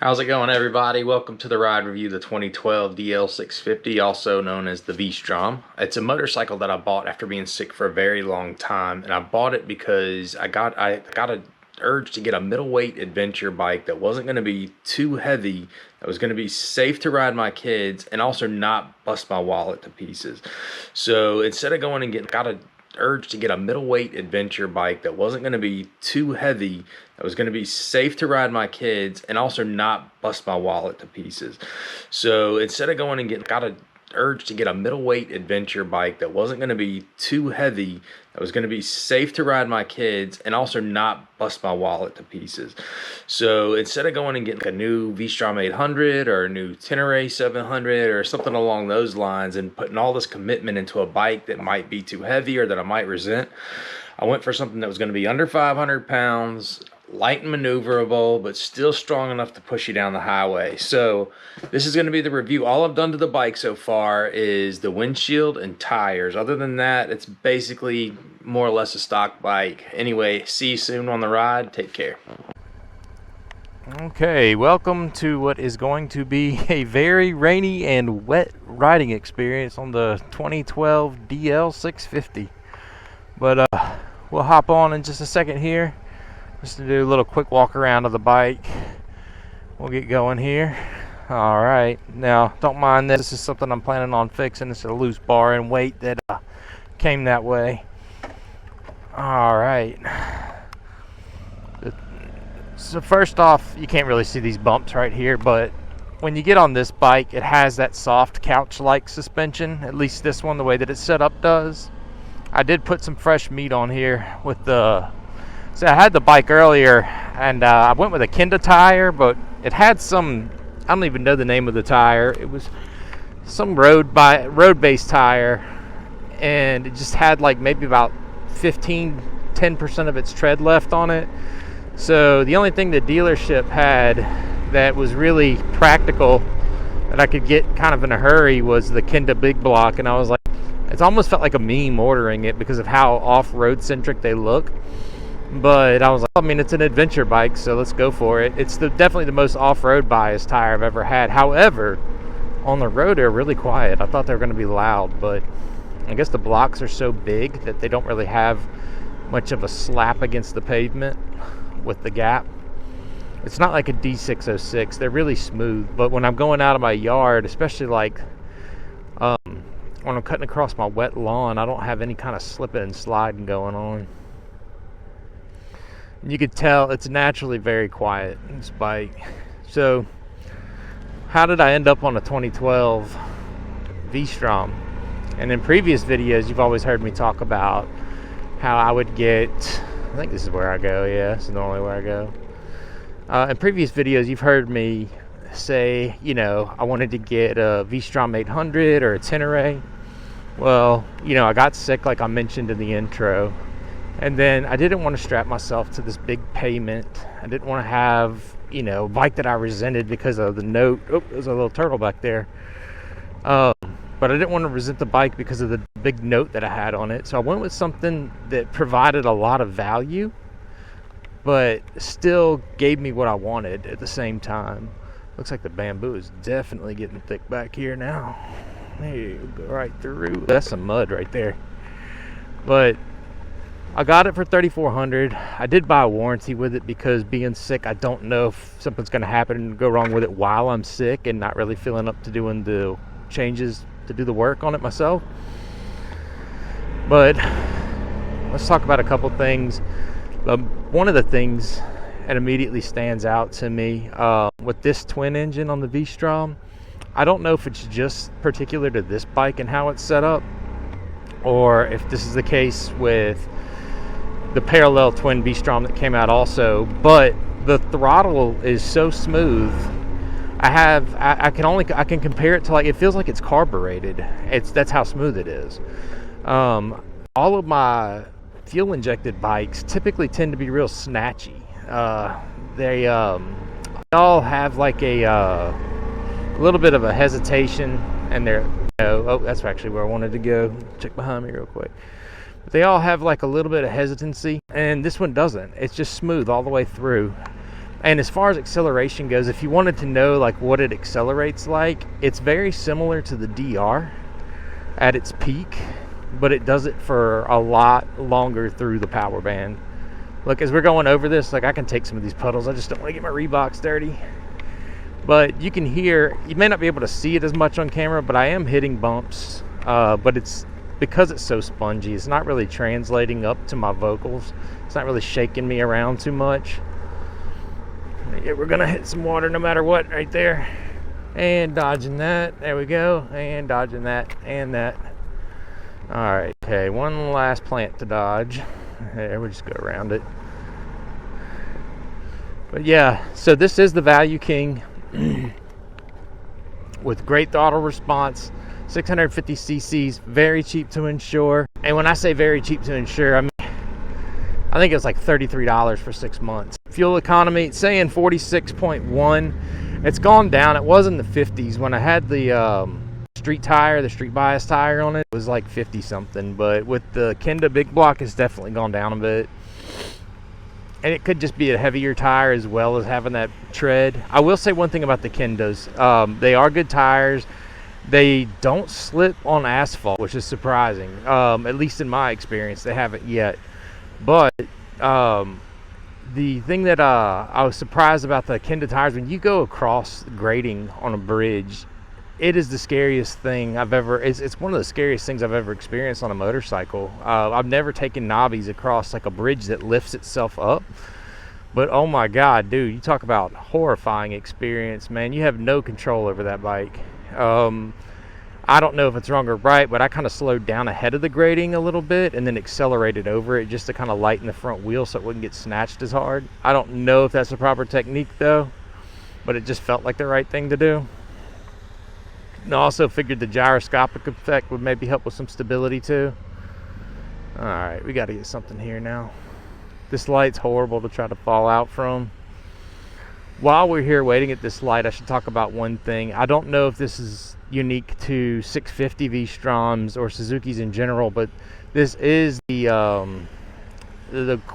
How's it going, everybody? Welcome to the ride review, the 2012 DL650, also known as the V-Strom. It's a motorcycle that I bought after being sick for a very long time, and I bought it because I got an urge to get a middleweight adventure bike that wasn't going to be too heavy, that was going to be safe to ride my kids, and also not bust my wallet to pieces. So instead of going and got an urge to get a middleweight adventure bike that wasn't going to be too heavy, that was going to be safe to ride my kids and also not bust my wallet to pieces. So instead of going and got an urge to get a middleweight adventure bike that wasn't going to be too heavy, that was going to be safe to ride my kids and also not bust my wallet to pieces. So instead of going and getting a new V-Strom 800 or a new Tenere 700 or something along those lines and putting all this commitment into a bike that might be too heavy or that I might resent, I went for something that was going to be under 500 pounds, light and maneuverable, but still strong enough to push you down the highway. So this is going to be the review. All I've done to the bike so far is the windshield and tires. Other than that, it's basically more or less a stock bike. Anyway, see you soon on the ride. Take care. Okay, welcome to what is going to be a very rainy and wet riding experience on the 2012 DL650. But we'll hop on in just a second here, just to do a little quick walk around of the bike. We'll get going here. All right, now don't mind this. This is something I'm planning on fixing. It's a loose bar and weight that came that way. All right. So first off, you can't really see these bumps right here, but when you get on this bike, it has that soft couch-like suspension. At least this one, the way that it's set up, does. I did put some fresh meat on here with the... So I had the bike earlier, and I went with a Kenda tire, but it had some... I don't even know the name of the tire. It was some road-based tire, and it just had like maybe about 10% of its tread left on it. So the only thing the dealership had that was really practical that I could get kind of in a hurry was the Kenda Big Block, and I was like, it almost felt like a meme ordering it because of how off-road centric they look. But I was like, I mean, it's an adventure bike, so let's go for it. It's definitely the most off-road biased tire I've ever had. However, on the road, they're really quiet. I thought they were going to be loud, but I guess the blocks are so big that they don't really have much of a slap against the pavement with the gap. It's not like a D606. They're really smooth, but when I'm going out of my yard, especially like when I'm cutting across my wet lawn, I don't have any kind of slipping and sliding going on. And you could tell it's naturally very quiet, this bike. So how did I end up on a 2012 V-Strom? And in previous videos, you've always heard me talk about how I would get... I think this is where I go, yeah, this is normally where I go. In previous videos, you've heard me say, you know, I wanted to get a V-Strom 800 or a Tenere. Well, you know, I got sick like I mentioned in the intro, and then I didn't want to strap myself to this big payment. I didn't want to have, you know, a bike that I resented because of the note. Oh, there's a little turtle back there. But I didn't want to resent the bike because of the big note that I had on it. So I went with something that provided a lot of value, but still gave me what I wanted at the same time. Looks like the bamboo is definitely getting thick back here now. There you go, right through. That's some mud right there. But I got it for $3,400. I did buy a warranty with it because being sick, I don't know if something's going to happen and go wrong with it while I'm sick and not really feeling up to doing the changes to do the work on it myself. But let's talk about a couple things. One of the things that immediately stands out to me with this twin engine on the V-Strom, I don't know if it's just particular to this bike and how it's set up, or if this is the case with the parallel twin V-Strom that came out also, but the throttle is so smooth. I can compare it to, like, it feels like it's carbureted. That's how smooth it is. All of my fuel injected bikes typically tend to be real snatchy. They all have like a little bit of a hesitation, and they're, you know, oh, that's actually where I wanted to go. Check behind me real quick. But they all have like a little bit of hesitancy, and this one doesn't. It's just smooth all the way through. And as far as acceleration goes, if you wanted to know like what it accelerates like, it's very similar to the DR at its peak, but it does it for a lot longer through the power band. Look, as we're going over this, like I can take some of these puddles. I just don't want to get my Reeboks dirty. But you can hear, you may not be able to see it as much on camera, but I am hitting bumps. But it's because it's so spongy, it's not really translating up to my vocals. It's not really shaking me around too much. Yeah, we're gonna hit some water no matter what right there. And dodging that. There we go. And dodging that and that. Alright, okay. One last plant to dodge. There, we'll just go around it. But yeah, so this is the Value King with great throttle response, 650 cc's, very cheap to insure. And when I say very cheap to insure, I mean, I think it was like $33 for 6 months. Fuel economy, it's saying 46.1. It's gone down. It was in the 50s. When I had the street tire, the street bias tire on it, it was like 50 something. But with the Kenda big block, it's definitely gone down a bit. And it could just be a heavier tire as well as having that tread. I will say one thing about the Kendas. They are good tires. They don't slip on asphalt, which is surprising. At least in my experience, they haven't yet. But the thing that I was surprised about the Kenda tires, when you go across grading on a bridge, it is the scariest thing I've ever, it's one of the scariest things I've ever experienced on a motorcycle. I've never taken knobbies across like a bridge that lifts itself up. But oh my God, dude, you talk about horrifying experience, man. You have no control over that bike. I don't know if it's wrong or right, but I kind of slowed down ahead of the grading a little bit and then accelerated over it just to kind of lighten the front wheel so it wouldn't get snatched as hard. I don't know if that's the proper technique though, but it just felt like the right thing to do. And I also figured the gyroscopic effect would maybe help with some stability too. Alright, we got to get something here now. This light's horrible to try to fall out from. While we're here waiting at this light, I should talk about one thing. I don't know if this is unique to 650 V-Stroms or Suzuki's in general, but this is the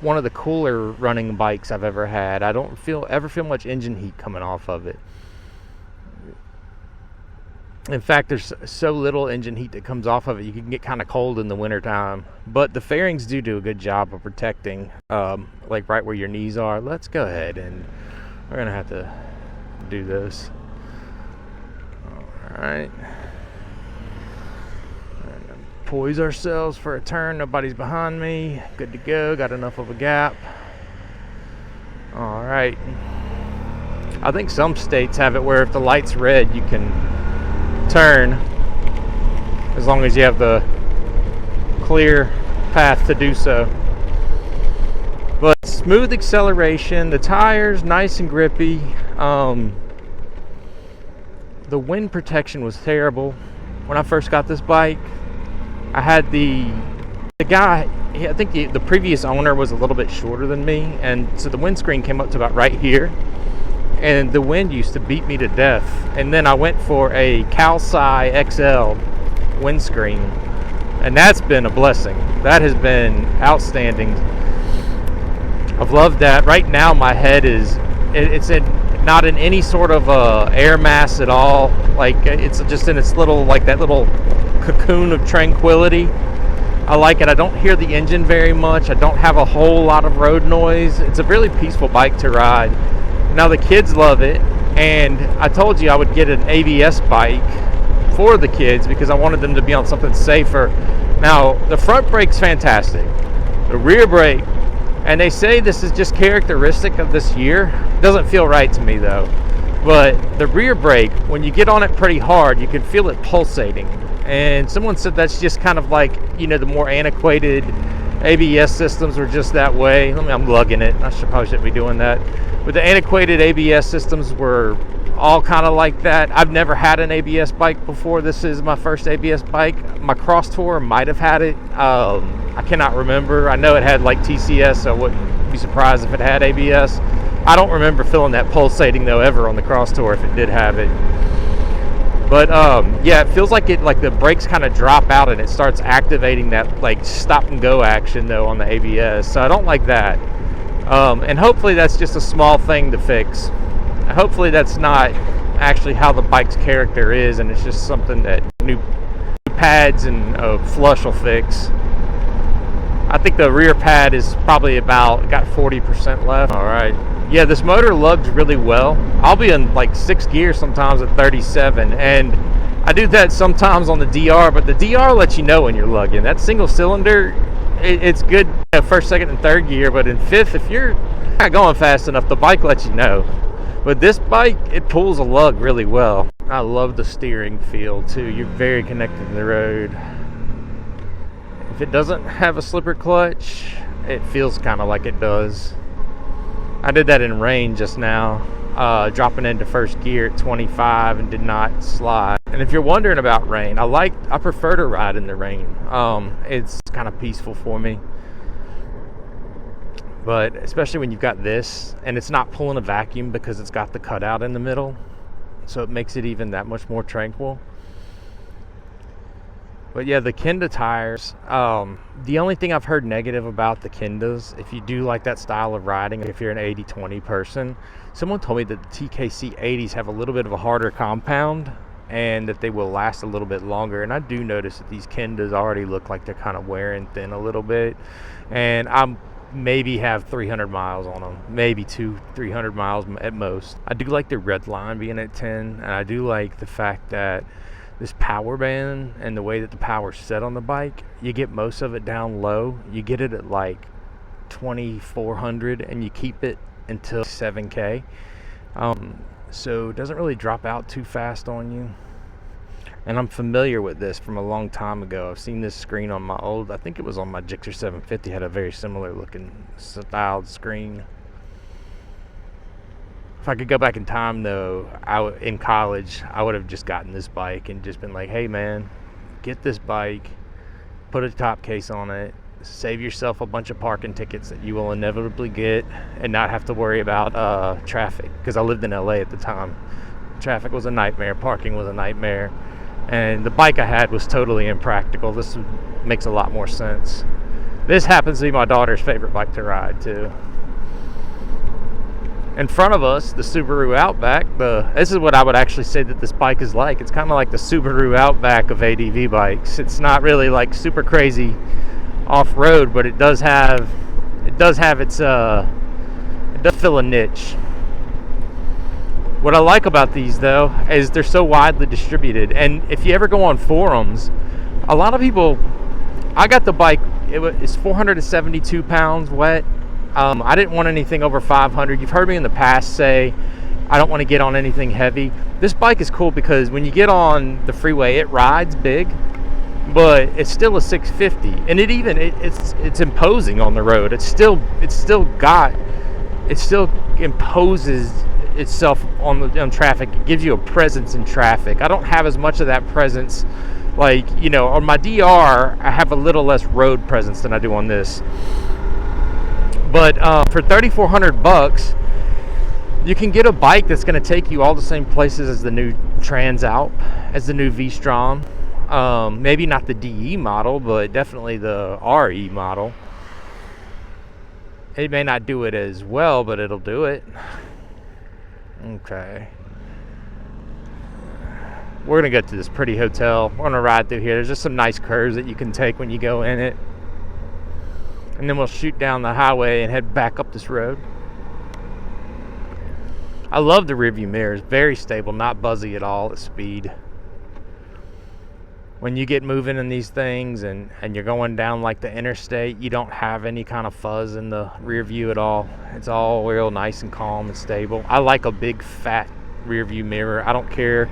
one of the cooler running bikes I've ever had. I don't ever feel much engine heat coming off of it. In fact, there's so little engine heat that comes off of it, you can get kind of cold in the wintertime. But the fairings do a good job of protecting, like right where your knees are. Let's go ahead and we're going to have to do this. Alright. Poise ourselves for a turn. Nobody's behind me. Good to go. Got enough of a gap. Alright. I think some states have it where if the light's red, you can turn as long as you have the clear path to do so. But smooth acceleration, the tires nice and grippy. The wind protection was terrible when I first got this bike. I had the guy, I think the previous owner was a little bit shorter than me, and so the windscreen came up to about right here, and the wind used to beat me to death. And then I went for a Calci XL windscreen, and that's been a blessing. That has been outstanding. I've loved that. Right now my head is, it's not in any sort of air mass at all. Like it's just in its little, like that little cocoon of tranquility. I like it. I don't hear the engine very much. I don't have a whole lot of road noise. It's a really peaceful bike to ride. Now the kids love it, and I told you I would get an ABS bike for the kids because I wanted them to be on something safer. Now the front brake's fantastic. The rear brake, and they say this is just characteristic of this year. Doesn't feel right to me though. But the rear brake, when you get on it pretty hard, you can feel it pulsating. And someone said that's just kind of like, you know, the more antiquated ABS systems are just that way. I'm lugging it. I probably shouldn't be doing that. But the antiquated ABS systems were all kind of like that. I've never had an ABS bike before. This is my first ABS bike. My Cross Tour might have had it. I cannot remember. I know it had like TCS, so I wouldn't be surprised if it had ABS. I don't remember feeling that pulsating though ever on the Cross Tour if it did have it. But yeah, it feels like the brakes kind of drop out and it starts activating that like stop and go action though on the ABS. So I don't like that. And hopefully that's just a small thing to fix. Hopefully that's not actually how the bike's character is, and it's just something that new pads and a flush will fix. I think the rear pad is probably got 40% left. All right. Yeah, this motor lugs really well. I'll be in like 6th gear sometimes at 37, and I do that sometimes on the DR, but the DR lets you know when you're lugging. That single cylinder, it's good, 1st, 2nd, and 3rd gear, but in 5th, if you're not going fast enough, the bike lets you know. But this bike, it pulls a lug really well. I love the steering feel too. You're very connected to the road. If it doesn't have a slipper clutch, it feels kind of like it does. I did that in rain just now, dropping into 1st gear at 25 and did not slide. And if you're wondering about rain, I prefer to ride in the rain. It's kind of peaceful for me. But especially when you've got this, and it's not pulling a vacuum because it's got the cutout in the middle, so it makes it even that much more tranquil. But yeah, the Kenda tires, the only thing I've heard negative about the Kendas, if you do like that style of riding, if you're an 80-20 person, someone told me that the TKC 80s have a little bit of a harder compound and that they will last a little bit longer. And I do notice that these Kendas already look like they're kind of wearing thin a little bit, and I'm maybe have 300 miles on them, maybe 200-300 miles at most. I do like the red line being at 10, and I do like the fact that this power band and the way that the power's set on the bike, you get most of it down low. You get it at like 2400 and you keep it until 7K. So it doesn't really drop out too fast on you. And I'm familiar with this from a long time ago. I've seen this screen on my old, I think it was on my Gixxer 750, had a very similar looking styled screen. If I could go back in time though, in college, I would have just gotten this bike and just been like, hey man, get this bike, put a top case on it, save yourself a bunch of parking tickets that you will inevitably get, and not have to worry about traffic, because I lived in LA at the time. Traffic was a nightmare, parking was a nightmare, and the bike I had was totally impractical. This makes a lot more sense. This happens to be my daughter's favorite bike to ride too. In front of us, the Subaru Outback, this is what I would actually say that this bike is like. It's kind of like the Subaru Outback of ADV bikes. It's not really like super crazy off-road, but it does have it does fill a niche. What I like about these though is they're so widely distributed, and if you ever go on forums, a lot of people, I got the bike, it's 472 pounds wet. I didn't want anything over 500. You've heard me in the past say I don't want to get on anything heavy. This bike is cool because when you get on the freeway, it rides big, but it's still a 650, and it's imposing on the road. It still imposes itself on traffic. It gives you a presence in traffic. I don't have as much of that presence, like, on my DR I have a little less road presence than I do on this. But for $3,400, you can get a bike that's going to take you all the same places as the new Trans Alp, as the new V-Strom. Maybe not the DE model, but definitely the RE model. It may not do it as well, but it'll do it. Okay. We're going to go to this pretty hotel. We're going to ride through here. There's just some nice curves that you can take when you go in it. And then we'll shoot down the highway and head back up this road. I love the rearview mirrors. Very stable, not buzzy at all at speed. When you get moving in these things and you're going down like the interstate, you don't have any kind of fuzz in the rear view at all. It's all real nice and calm and stable. I like a big fat rear view mirror. I don't care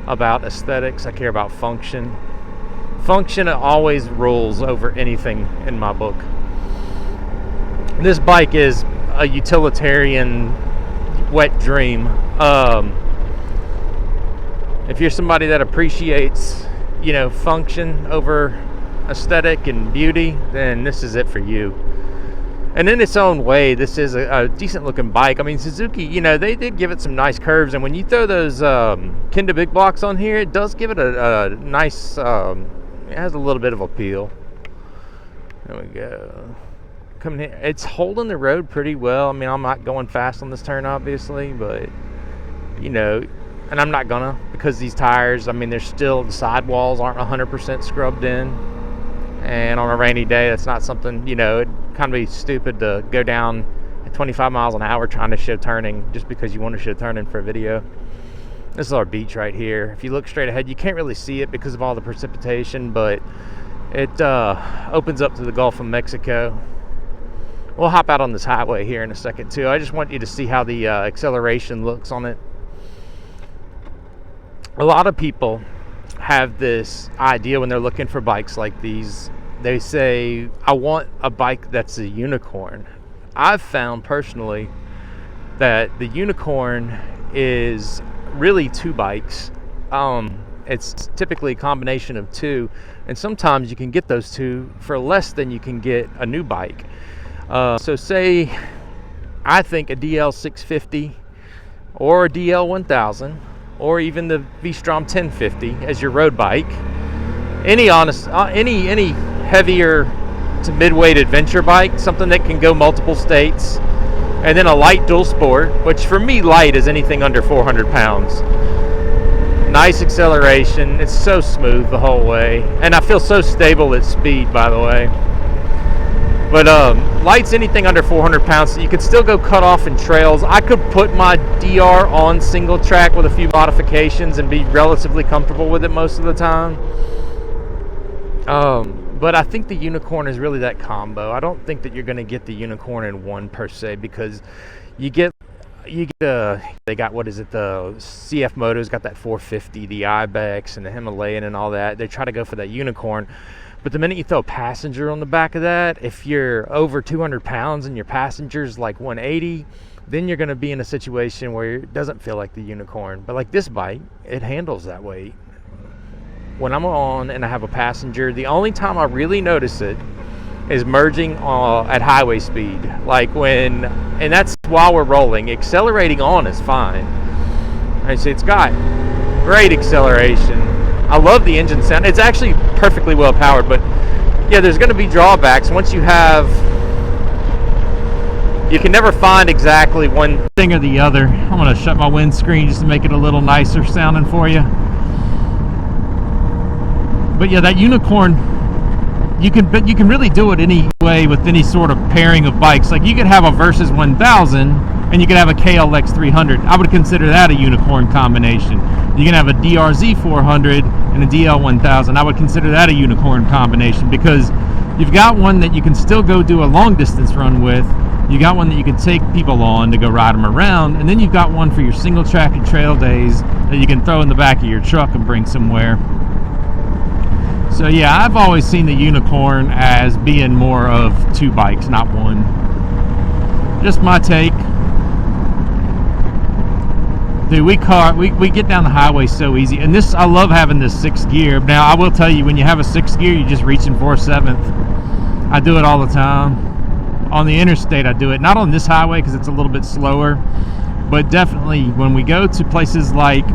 about aesthetics. I care about function. Function always rules over anything in my book. This bike is a utilitarian wet dream. If you're somebody that appreciates function over aesthetic and beauty, then this is it for you. And in its own way, this is a decent looking bike. I mean, Suzuki, they did give it some nice curves, and when you throw those Kenda big blocks on here, it does give it a nice, it has a little bit of appeal. There we go. coming here. It's holding the road pretty well. I mean, I'm not going fast on this turn, obviously, but, you know, and I'm not gonna, because these tires, I mean, they're still, the sidewalls aren't 100% scrubbed in. And on a rainy day, that's not something, you know, it'd kind of be stupid to go down at 25 miles an hour trying to show turning just because you want to show turning for a video. This is our beach right here. If you look straight ahead, you can't really see it because of all the precipitation, but it opens up to the Gulf of Mexico. We'll hop out on this highway here in a second too. I just want you to see how the acceleration looks on it. A lot of people have this idea when they're looking for bikes like these. They say, I want a bike that's a unicorn. I've found personally that the unicorn is really two bikes. It's typically a combination of two, and sometimes you can get those two for less than you can get a new bike. So say I think a DL650 or a DL1000 or even the V-Strom 1050 as your road bike, any heavier to mid-weight adventure bike, something that can go multiple states, and then a light dual sport, which for me light is anything under 400 pounds. Nice acceleration, it's so smooth the whole way, and I feel so stable at speed, by the way. But light's anything under 400 pounds, so you can still go cut off in trails. I could put my DR on single track with a few modifications and be relatively comfortable with it most of the time. But I think the unicorn is really that combo. I don't think that you're going to get the unicorn in one per se, because you get they got, what is it, the CF Moto's got that 450, the Ibex and the Himalayan and all that. They try to go for that unicorn. But the minute you throw a passenger on the back of that, if you're over 200 pounds and your passenger's like 180, then you're going to be in a situation where it doesn't feel like the unicorn. But like this bike, it handles that weight. When I'm on and I have a passenger, the only time I really notice it is merging at highway speed. And that's while we're rolling. Accelerating on is fine. I say it's got great acceleration. I love the engine sound. It's actually perfectly well powered, but yeah, there's going to be drawbacks. Once you can never find exactly one thing or the other. I'm going to shut my windscreen just to make it a little nicer sounding for you. But yeah, that unicorn, you can really do it any way with any sort of pairing of bikes. Like you could have a Versus 1000 and you could have a KLX 300. I would consider that a unicorn combination. You can have a DRZ 400 and a DL 1000. I would consider that a unicorn combination, because you've got one that you can still go do a long distance run with. You got one that you can take people on to go ride them around, and then you've got one for your single track and trail days that you can throw in the back of your truck and bring somewhere. So yeah, I've always seen the unicorn as being more of two bikes, not one. Just my take. Dude, we get down the highway so easy, and I love having this 6th gear. Now, I will tell you, when you have a 6th gear, you're just reaching for a 7th. I do it all the time. On the interstate, I do it. Not on this highway because it's a little bit slower, but definitely when we go to places like,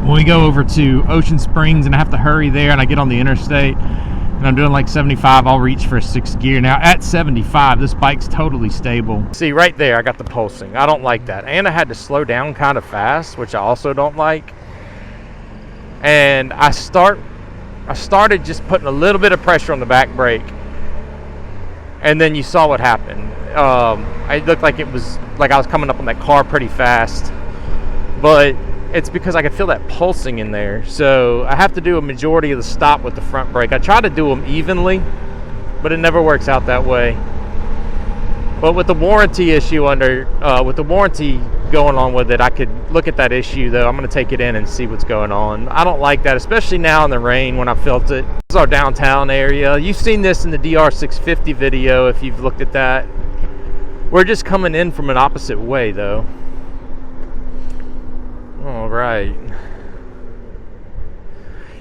when we go over to Ocean Springs and I have to hurry there and I get on the interstate and I'm doing like 75, I'll reach for a 6th gear. Now at 75, this bike's totally stable. See right there, I got the pulsing. I don't like that. And I had to slow down kind of fast, which I also don't like. And I started just putting a little bit of pressure on the back brake. And then you saw what happened. It looked like it was like I was coming up on that car pretty fast. But it's because I could feel that pulsing in there. So I have to do a majority of the stop with the front brake. I try to do them evenly, but it never works out that way. But with the warranty issue with the warranty going on with it, I could look at that issue though. I'm going to take it in and see what's going on. I don't like that, especially now in the rain when I felt it. This is our downtown area. You've seen this in the DR650 video if you've looked at that. We're just coming in from an opposite way though. All right.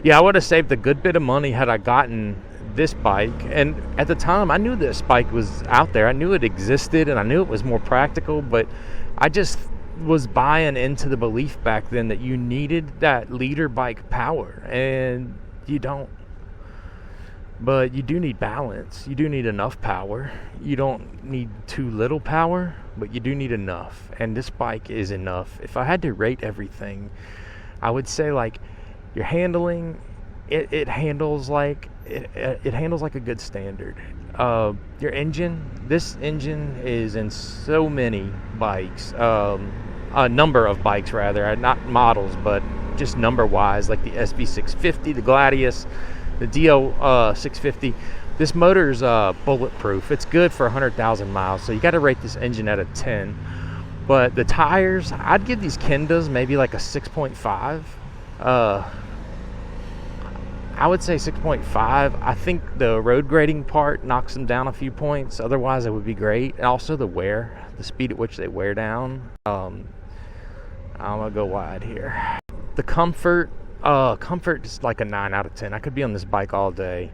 Yeah, I would have saved a good bit of money had I gotten this bike. And at the time, I knew this bike was out there. I knew it existed, and I knew it was more practical. But I just was buying into the belief back then that you needed that leader bike power, and you don't. But you do need balance. You do need enough power. You don't need too little power, but you do need enough. And this bike is enough. If I had to rate everything, I would say like your handling, it handles like it handles like a good standard. Your engine, this engine is in so many bikes, a number of bikes rather, not models, but just number wise, like the SV650, the Gladius, the DL650. This motor is bulletproof. It's good for 100,000 miles, so you got to rate this engine at a 10. But the tires, I'd give these Kendas maybe like a 6.5. I would say 6.5. I think the road grading part knocks them down a few points. Otherwise, it would be great. And also the wear, the speed at which they wear down. I'm gonna go wide here. The comfort is like a 9 out of 10. I could be on this bike all day.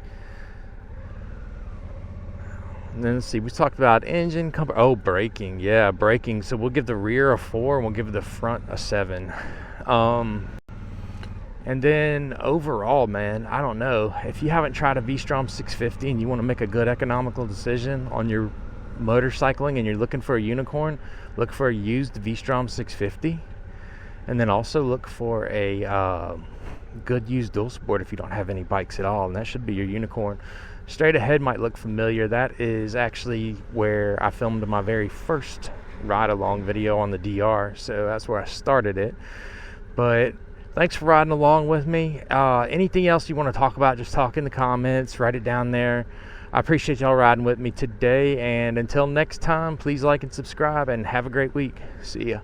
And then let's see, we talked about engine comfort. Oh, braking. Yeah, braking. So we'll give the rear a 4 and we'll give the front a 7. And then overall, man, I don't know. If you haven't tried a V-Strom 650 and you want to make a good economical decision on your motorcycling and you're looking for a unicorn, look for a used V-Strom 650. And then also look for a good used dual sport if you don't have any bikes at all. And that should be your unicorn. Straight ahead might look familiar. That is actually where I filmed my very first ride-along video on the DR. So that's where I started it. But thanks for riding along with me. Anything else you want to talk about, just talk in the comments. Write it down there. I appreciate y'all riding with me today. And until next time, please like and subscribe and have a great week. See ya.